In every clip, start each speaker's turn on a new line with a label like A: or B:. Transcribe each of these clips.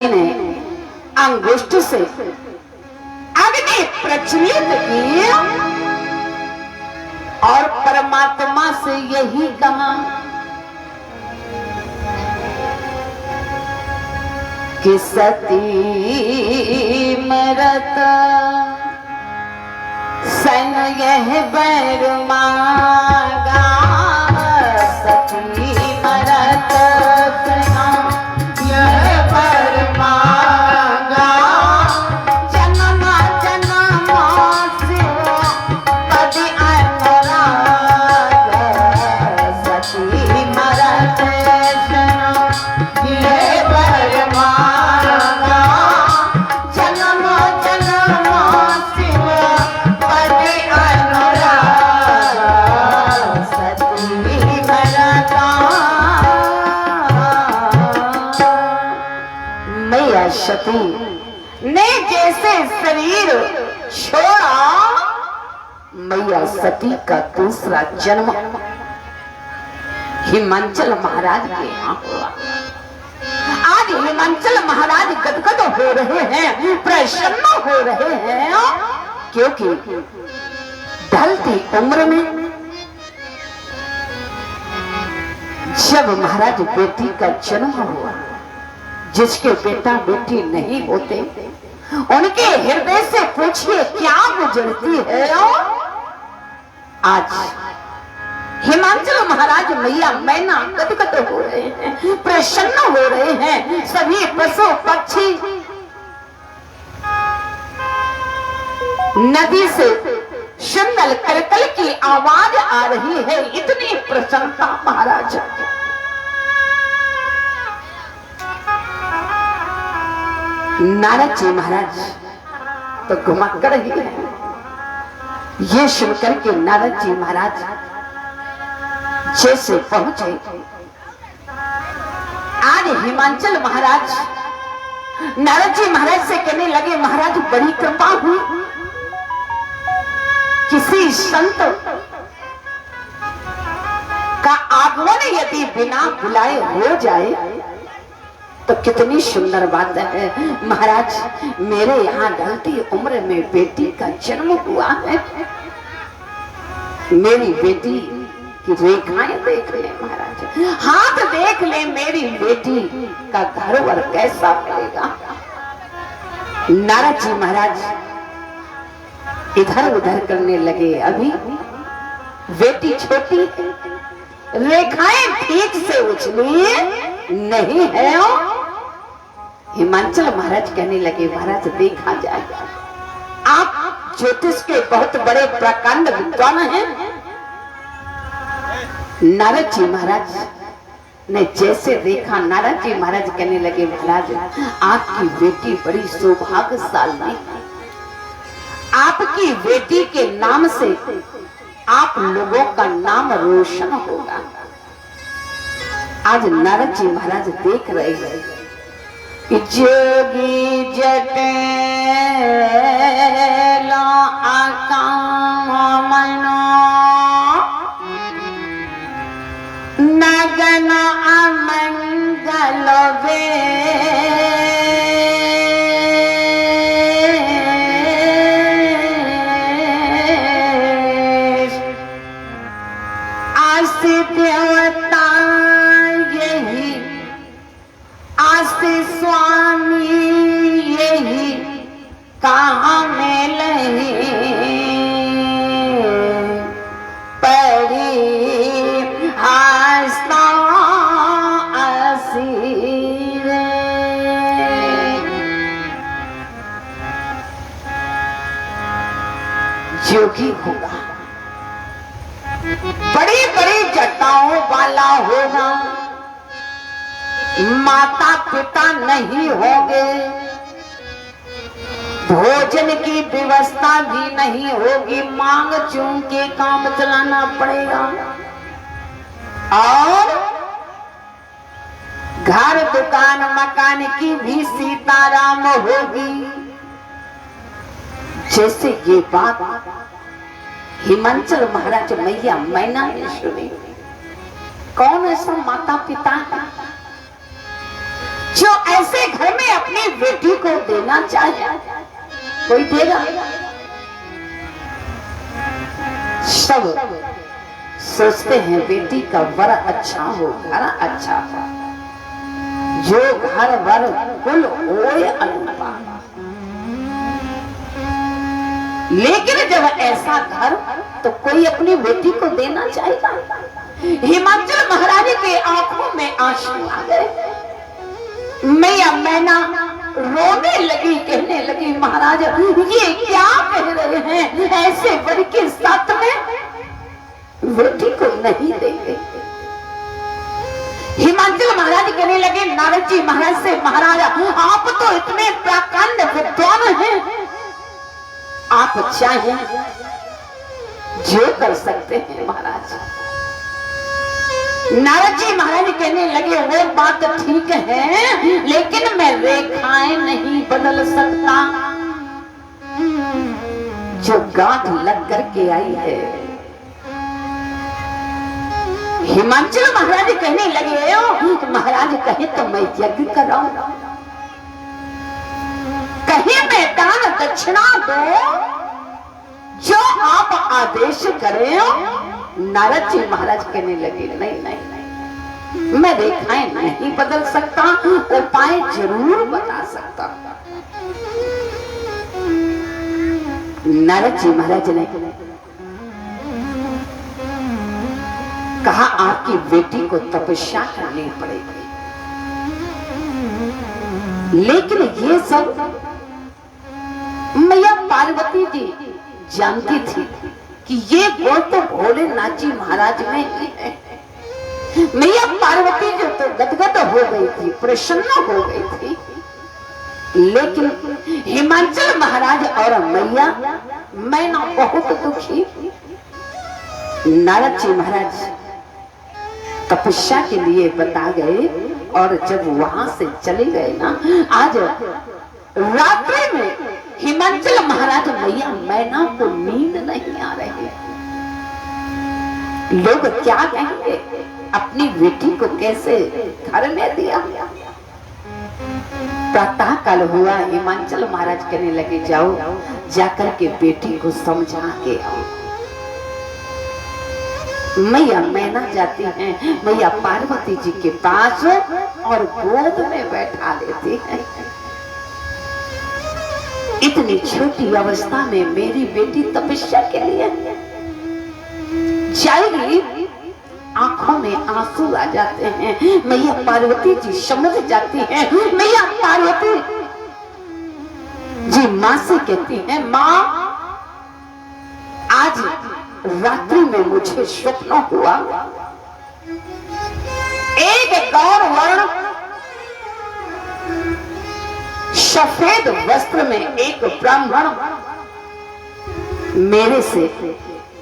A: ने अंगुष्ठ से अग्नि प्रज्वलित की और परमात्मा से यही कहा कि सती मरत सन यह बैर मांगा, सती मरत यह बैर मांगा, जन्म जन्म शिव पति अनुराग, सती मरत यह बैर मांगा, जन्म जन्म शिव पति अनुराग, सती मरता। मैया सती ने जैसे शरीर छोड़ा, मैया सती का दूसरा जन्म हिमांचल महाराज के यहाँ हुआ। आज हिमांचल महाराज गदगद हो रहे हैं, प्रसन्न हो रहे हैं, क्योंकि ढलती उम्र में जब महाराज बेटी का जन्म हुआ, जिसके बेटा बेटी नहीं होते उनके हृदय से पूछिए क्या गुजरती है। आज हिमांचल महाराज मैया मैना गदगद हो रहे हैं, प्रसन्न हो रहे हैं। सभी पशु पक्षी नदी से सुंदर करकल की आवाज आ रही है, इतनी प्रसन्नता महाराज। नारद जी महाराज तो घुमक्कड़ ही है। ये सुनकर के नारद जी महाराज जैसे पहुंचे, आज हिमांचल महाराज नारद जी महाराज से कहने लगे, महाराज बड़ी कृपा हुई, किसी संत का आगमन यदि बिना बुलाए हो जाए तो कितनी सुंदर बात है। महाराज मेरे यहाँ ढलती उम्र में बेटी का जन्म हुआ है, मेरी बेटी की रेखाएं देख ले महाराज, हाथ देख ले, मेरी बेटी का घर वर कैसा मिलेगा। नारद जी महाराज इधर उधर करने लगे, अभी बेटी छोटी है, रेखाएं ठीक से उछली नहीं है। हिमांचल महाराज कहने लगे, महाराज देखा जाए, आप ज्योतिष के बहुत बड़े प्रकांड विद्वान हैं। नारद जी महाराज ने जैसे देखा, नारद जी महाराज कहने लगे, महाराज आपकी बेटी बड़ी सौभाग्यशाली, आपकी बेटी के नाम से आप लोगों का नाम रोशन होगा। आज नारद जी महाराज देख रहे हैं कि जोगी जटेला आकामनो नगन अमंगल देवता यही आस्ते स्वामी यही कहाँ में लही परी आस्था असीरे। जोगी होगा, बड़ी बड़ी जटाओं वाला होगा, माता पिता नहीं होंगे, भोजन की व्यवस्था भी नहीं होगी, मांग चूम के काम चलाना पड़ेगा, और घर दुकान मकान की भी सीताराम होगी। जैसे ये बात हिमांचल महाराज मैया मैना ने सुनी, कौन ऐसा माता पिता है जो ऐसे घर में अपनी बेटी को देना चाहे, कोई देगा? सब सोचते हैं बेटी का वर अच्छा हो, घर अच्छा हो, जो घर वर कुल होए अनुपम। लेकिन जब ऐसा घर तो कोई अपनी बेटी को देना चाहेगा? हिमाचल महाराज के आंखों में आंसू आ गए। मैया मैना रोने लगी, कहने लगी, महाराज ये क्या कह रहे हैं, ऐसे वर के साथ में बेटी को नहीं देंगे। हिमाचल महाराज कहने लगे नारद जी महाराज से, महाराज आप तो इतने प्रकांड विद्वान हैं, आप चाहें जो कर सकते हैं महाराज। नारद जी महाराज कहने लगे वो बात ठीक है, लेकिन मैं रेखाएं नहीं बदल सकता जो गांठ लग करके आई है। हिमाचल महाराज कहने लगे महाराज कहे तो मैं यज्ञ कराऊं, कहे मैं दान दक्षिणा दो, जो आप आदेश करें। नारद जी महाराज कहने लगे नहीं नहीं नहीं, मैं रेखाएं नहीं बदल सकता, उपाय जरूर बता सकता। नारद जी महाराज ने कहा आपकी बेटी को तपस्या करनी पड़ेगी, लेकिन ये सब मैया पार्वती जी जानती थी कि ये गुण तो भोलेनाथ जी महाराज में ही है। मैया पार्वती जो तो गदगद हो गई थी, प्रसन्न हो गई थी, लेकिन हिमाचल महाराज और मैया मैना बहुत दुखी। नारद जी महाराज तपस्या के लिए बता गए, और जब वहां से चले गए ना, आज रात्रि में हिमाचल महाराज मैया मैना को नींद नहीं आ रही। लोग क्या कहेंगे, अपनी बेटी को कैसे घर में दिया। प्रातः काल हुआ, हिमाचल महाराज कहने लगे जाओ जाकर के बेटी को समझा के आओ। मैया मैना जाती हैं मैया पार्वती जी के पास और गोद में बैठा लेती हैं। इतनी छोटी अवस्था में मेरी बेटी तपस्या के लिए जाएगी, आंखों में आंसू आ जाते हैं। मैया पार्वती जी समझ जाती हैं। मैया पार्वती जी माँ से कहती हैं, माँ आज रात्रि में मुझे स्वप्न हुआ, एक गौर वर्ण सफेद वस्त्र में एक ब्राह्मण मेरे से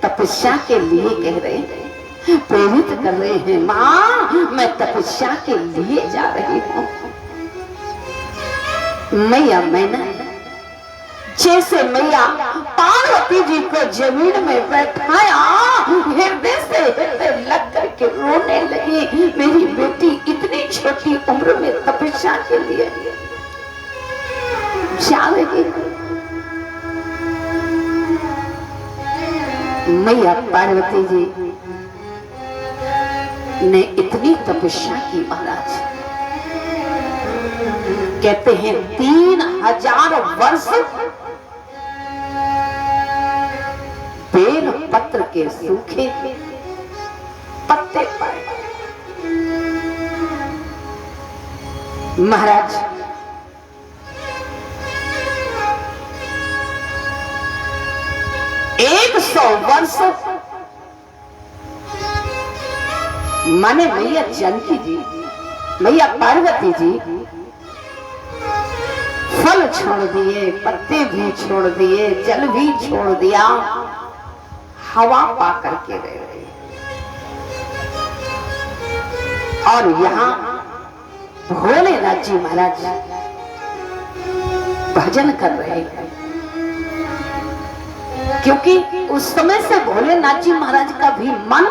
A: तपस्या के लिए कह रहे हैं, प्रेरित कर रहे हैं, माँ मैं तपस्या के लिए जा रही हूँ। मैया मैंने जैसे मैया पार्वती जी को जमीन में बैठाया, हृदय से हृदय लग करके रोने लगी। मेरी बेटी इतनी छोटी उम्र में तपस्या के लिए जा रही। मैया पार्वती जी ने इतनी तपस्या की महाराज, कहते हैं 3000 वर्ष बेल पत्र के सूखे पत्ते पर महाराज 100 वर्ष माने मैया जानकी जी, मैया पार्वती जी फल छोड़ दिए, पत्ते भी छोड़ दिए, जल भी छोड़ दिया, हवा पा करके रह रहे। और यहाँ भोलेनाथ जी महाराज भजन कर रहे हैं, क्योंकि उस समय से भोलेनाथ जी महाराज का भी मन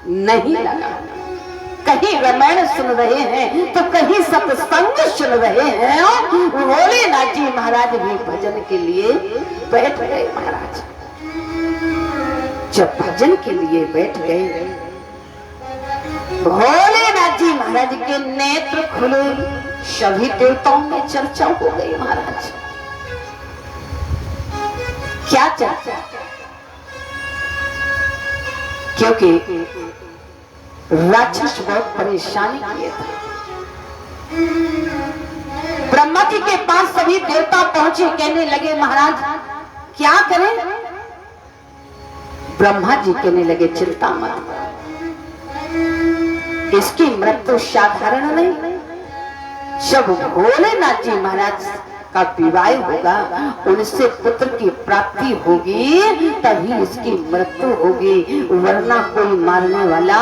A: नहीं लगा। कहीं रामायण सुन रहे हैं तो कहीं सत्संग सुन रहे हैं। भोलेनाथ जी महाराज भी भजन के लिए बैठ गए। महाराज जब भजन के लिए बैठ गए, भोलेनाथ जी महाराज के नेत्र खुले, सभी देवताओं में चर्चा हो गई। महाराज क्या चर्चा? क्योंकि राक्षस बहुत परेशानी किए थे। ब्रह्मा जी के पास सभी देवता पहुंचे, कहने लगे महाराज क्या करें? ब्रह्मा जी कहने लगे चिंता मत, इसकी मृत्यु साधारण नहीं। जब भोलेनाथ जी महाराज का विवाह होगा, उनसे पुत्र की प्राप्ति होगी, तभी इसकी मृत्यु होगी, वरना कोई मारने वाला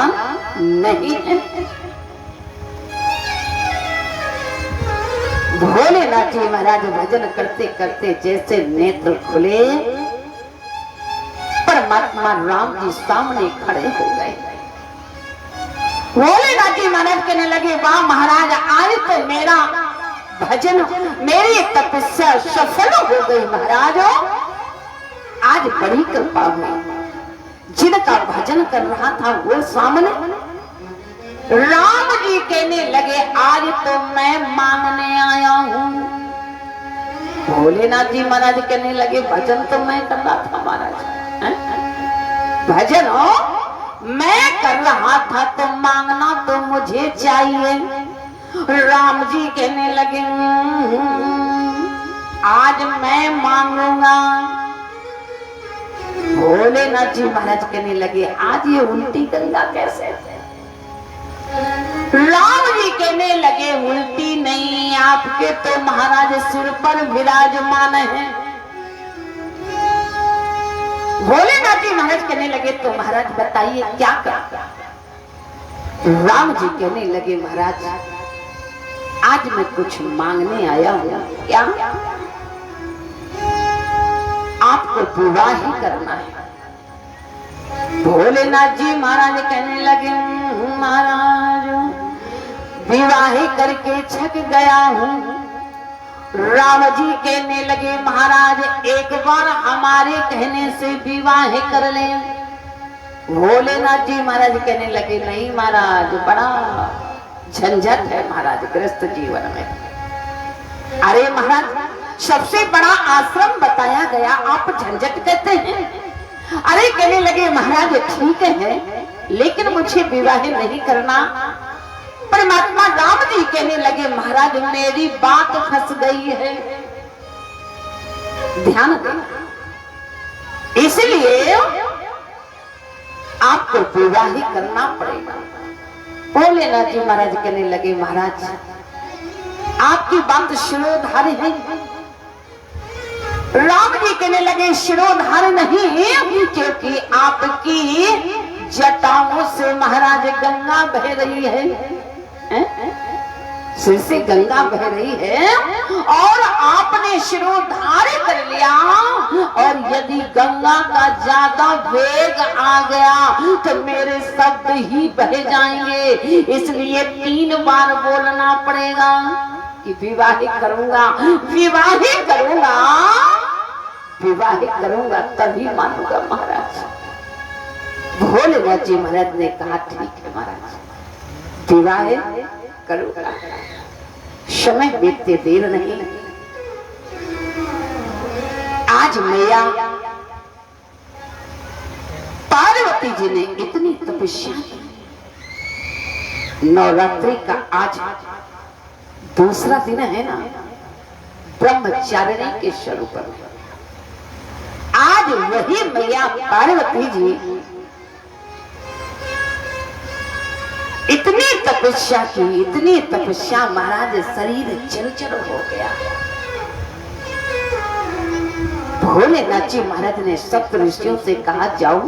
A: नहीं है। भोलेनाथ जी महाराज भजन करते करते जैसे नेत्र खुले, परमात्मा राम जी सामने खड़े हो गए। भोलेनाथ जी महाराज कहने लगे वाह महाराज, आज तो मेरा भजन, मेरी तपस्या सफल हो गई। महाराज आज बड़ी कृपा हुई। जिनका भजन कर रहा था वो सामने। राम जी कहने लगे आज तो मैं मांगने आया हूँ। भोलेनाथ जी महाराज कहने लगे भजन तो मैं कर रहा था महाराज, भजन मैं कर रहा था तो मांगना तो मुझे चाहिए। राम जी कहने लगे आज मैं मांगूंगा। भोलेनाथ जी महाराज कहने लगे आज ये उल्टी गंगा कैसे? राम जी कहने लगे उल्टी नहीं, आपके तो महाराज सिर पर विराजमान है। भोलेनाथ जी महाराज कहने लगे तो महाराज बताइए क्या करना? राम जी कहने लगे महाराज आज मैं कुछ मांगने आया हूँ। क्या? आपको विवाह ही करना है। भोलेनाथ जी महाराज कहने लगे महाराज विवाह करके छक गया हूँ। राम जी कहने लगे महाराज एक बार हमारे कहने से विवाह कर ले। भोलेनाथ जी महाराज कहने लगे नहीं महाराज, बड़ा झंझट है महाराज गृहस्थ जीवन में। अरे महाराज सबसे बड़ा आश्रम बताया गया, आप झंझट कहते हैं? अरे कहने लगे महाराज ठीक है, लेकिन मुझे विवाह नहीं करना। परमात्मा राम जी कहने लगे महाराज मेरी बात फंस गई है, ध्यान देना, इसलिए आपको विवाह ही करना पड़ेगा। भोलेनाथ जी महाराज कहने लगे महाराज आपकी बात शिरोधार्य है। राम जी कहने लगे शिरोधार्य नहीं, क्योंकि आपकी जटाओं से महाराज गंगा बह रही है, सिर से गंगा बह रही है और आपने शिरोधार्य कर लिया, और यदि गंगा का ज्यादा वेग आ गया तो मेरे शब्द ही बह जाएंगे। इसलिए 3 बार बोलना पड़ेगा कि विवाह करूंगा, विवाह करूंगा, विवाह करूंगा, तभी मानूंगा महाराज। भोलेनाथ जी महाराज ने कहा ठीक है महाराज विवाह करूंगा, समय बीतते देर नहीं। आज मैया पार्वती जी ने इतनी तपस्या की, नवरात्रि का आज दूसरा दिन है ना, ब्रह्मचारिणी के स्वरूप में आज वही मैया पार्वती जी इतनी तपस्या की, इतनी तपस्या महाराज शरीर चंचल हो गया। भोलेनाथ जी महाराज ने सप्त ऋषियों से कहा जाओ